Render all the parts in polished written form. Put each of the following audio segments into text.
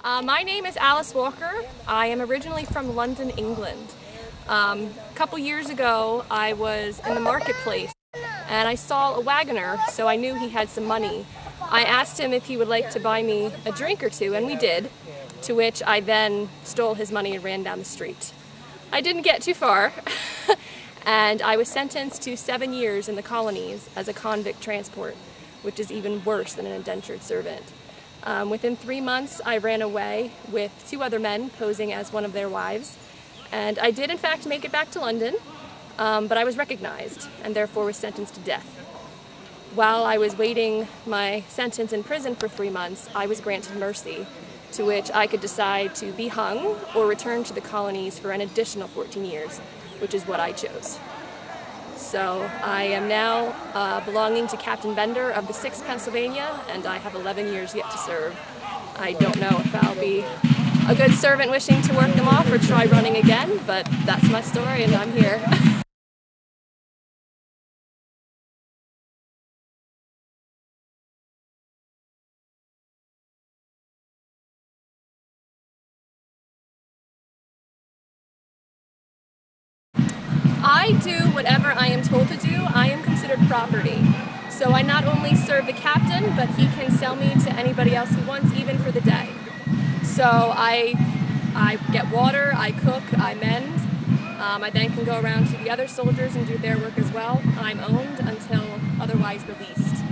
My name is Alice Walker. I am originally from London, England. A couple years ago, I was in the marketplace and I saw a wagoner, so I knew he had some money. I asked him if he would like to buy me a drink or two, and we did, to which I then stole his money and ran down the street. I didn't get too far, and I was sentenced to 7 years in the colonies as a convict transport, which is even worse than an indentured servant. Within 3 months, I ran away with 2 other men posing as one of their wives, and I did in fact make it back to London, but I was recognized and therefore was sentenced to death. While I was waiting my sentence in prison for 3 months, I was granted mercy, to which I could decide to be hung or return to the colonies for an additional 14 years, which is what I chose. So I am now belonging to Captain Bender of the 6th Pennsylvania, and I have 11 years yet to serve. I don't know if I'll be a good servant wishing to work them off or try running again, but that's my story and I'm here. I do whatever I am told to do. I am considered property. So I not only serve the captain, but he can sell me to anybody else he wants, even for the day. So I get water, I cook, I mend. I then can go around to the other soldiers and do their work as well. I'm owned until otherwise released.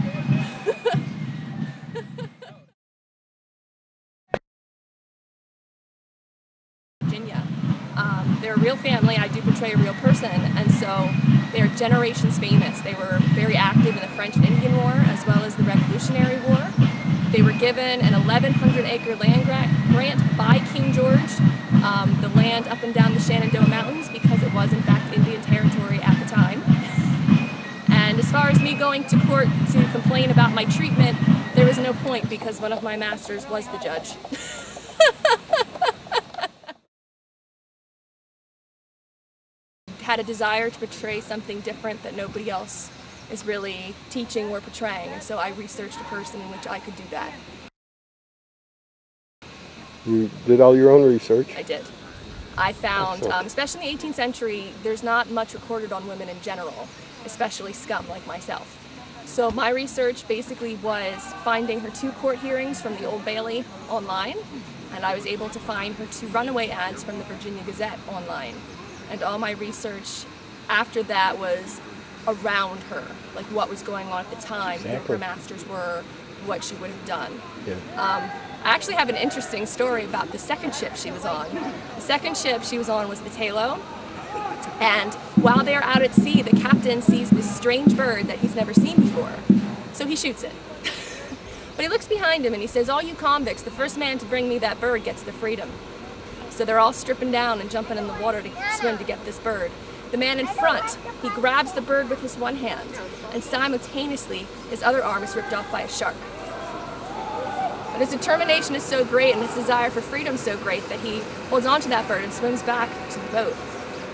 Virginia. They're a real family. I do portray a real person, and so they're generations famous. They were very active in the French and Indian War as well as the Revolutionary War. They were given an 1,100-acre land grant by King George, the land up and down the Shenandoah Mountains, because it was in fact Indian territory at the time. And as far as me going to court to complain about my treatment, there was no point because one of my masters was the judge. Had a desire to portray something different that nobody else is really teaching or portraying, and so I researched a person in which I could do that. You did all your own research? I did. I found, especially in the 18th century, there's not much recorded on women in general, especially scum like myself. So my research basically was finding her 2 court hearings from the Old Bailey online, and I was able to find her 2 runaway ads from the Virginia Gazette online. And all my research after that was around her, like what was going on at the time, who her masters were, what she would have done. Yeah. I actually have an interesting story about the second ship she was on. The second ship she was on was the Talo, and while they're out at sea, the captain sees this strange bird that he's never seen before, so he shoots it. But he looks behind him and he says, "All you convicts, the first man to bring me that bird gets the freedom." So they're all stripping down and jumping in the water to swim to get this bird. The man in front, he grabs the bird with his one hand, and simultaneously his other arm is ripped off by a shark. But his determination is so great and his desire for freedom so great that he holds on to that bird and swims back to the boat.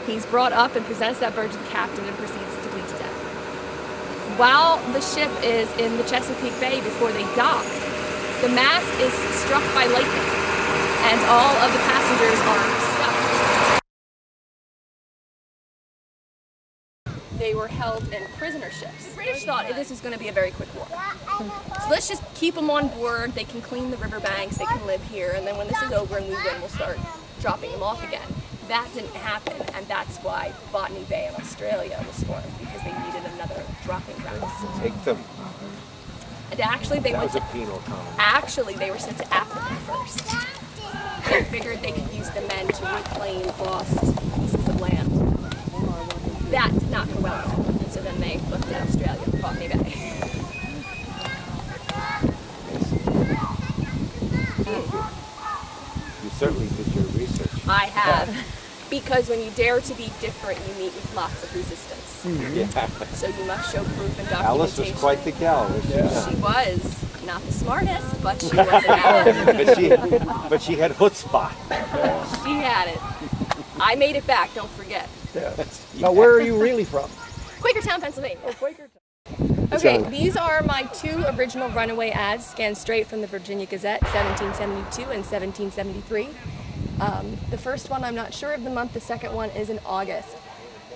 He's brought up and presents that bird to the captain and proceeds to bleed to death. While the ship is in the Chesapeake Bay before they dock, the mast is struck by lightning, and all of the passengers are stuck. They were held in prisoner ships. The British thought this was going to be a very quick war. So let's just keep them on board, they can clean the riverbanks, they can live here, and then when this is over and we win, we'll start dropping them off again. That didn't happen, and that's why Botany Bay in Australia was formed, because they needed another dropping ground. Take them. And actually they went to penal colony. Actually they were sent to Africa first. They figured they could use the men to reclaim lost pieces of land. That did not go well, and so then they looked at Australia for Botany Bay. You certainly did your research. I have, because when you dare to be different, you meet with lots of resistance. Yeah. So you must show proof and documentation. Alice was quite the gal, was she? Yeah. She was. Not the smartest, but she was an Alice. but she had chutzpah. She had it. I made it back, don't forget. Yeah. Now, where are you really from? Quakertown, Pennsylvania. Oh, Quakertown. Okay, John. these are my two original runaway ads scanned straight from the Virginia Gazette, 1772 and 1773. The first one, I'm not sure of the month, the second one is in August.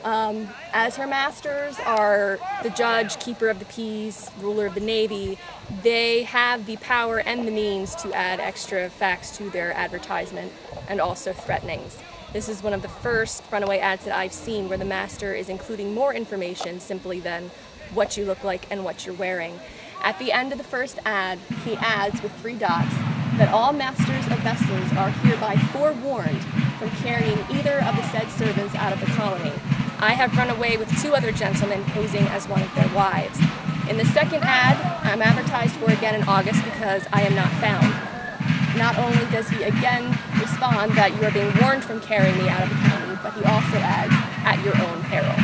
As her masters are the judge, keeper of the peace, ruler of the navy, they have the power and the means to add extra facts to their advertisement and also threatenings. This is one of the first runaway ads that I've seen where the master is including more information simply than what you look like and what you're wearing. At the end of the first ad, he adds with 3 dots that all masters of vessels are hereby forewarned from carrying either of the said servants out of the colony. I have run away with 2 other gentlemen posing as one of their wives. In the second ad, I'm advertised for again in August because I am not found. Not only does he again respond that you are being warned from carrying me out of the colony, but he also adds, at your own peril.